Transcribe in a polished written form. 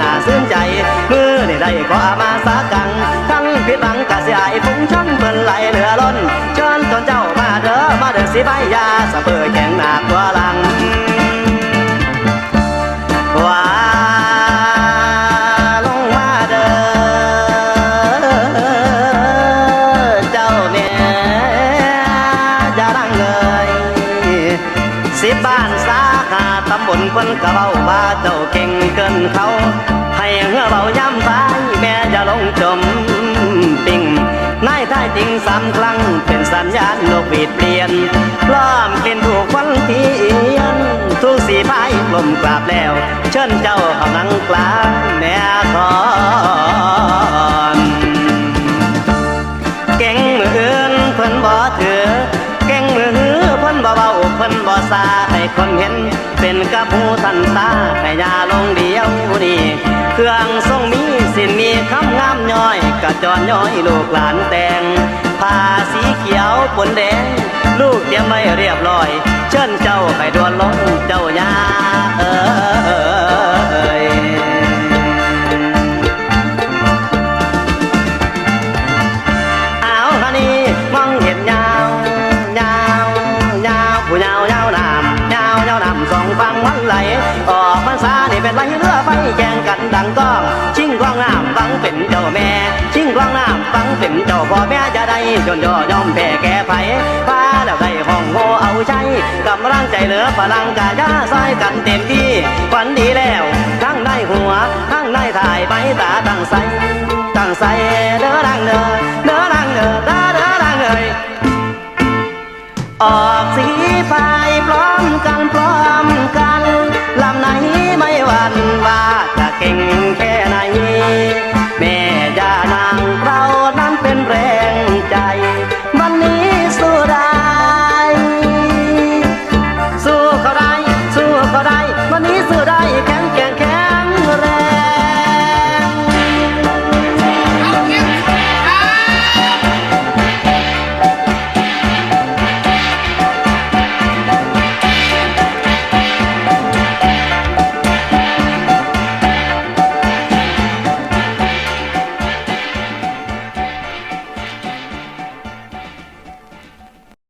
น่าซื่นใจมือได้ขอมาสากังทั้งผิดหวังกะเสียไอ้ฟุ้งชนเพิ่นไหลเหลือล้นเชิญจนเจ้ามาเด้อสิใบยาสะเปื่อแข็งหนักตัวหลังว่าลงมาเด้อเจ้าเนี่ยอย่าดังเลย10 บ้านสาขาตำบลคนกะเว้าว่าเจ้าเก่งเกินเขาให้เหือเบาย้ำฟ้าแม่จะลงจมปิ่งนายท้ายจริง3 ครั้งเป็นสัญญาณโลกบีดเปลี่ยนล้อมกลิ่นถูกควันเทียนทุกสีพายลมกราบแล้วเชิญเจ้าเข้านั่งกลางแม่คอนเก่งมืออื่นเพิ่นบ่ถือเก่งมือเพิ่นบ่เบาเพิ่นบ่ซาให้คนเห็นเป็นกับหูทันตาให้ยาลงเดียวนี่เครื่องทรงมีสินมีคำงามย่อยกระจรย้อยลูกหลานแต่งผ้าสีเขียวปนแดงลูกเตรียมไว้เรียบร้อยเชิญเจ้าไปดวนลงเจ้ายาเอาฮะนี่มองเห็นยาวยาวยาวผู้ยาวยาวน้ำยาวยาวน้ำ2 ฝั่งมันไหลออกพรรษานี่เป็นไรเรือไฟแข่งกันดังก้องชิงกลองน้ำฟังเป็นเจ้าแม่ชิงกลองน้ำฟังเป็นเจ้าพ่อแม่จะได้จนย่อยอมแพ้แก่ไผพาแล้วได้ห้องโหเอาใจกำลังใจเหลือพลังกายาซอยกันเต็มที่ฝันดีแล้วทั้งในหัวทั้งในถ่ายไปตาตั้งใสเด้อดังเด้อ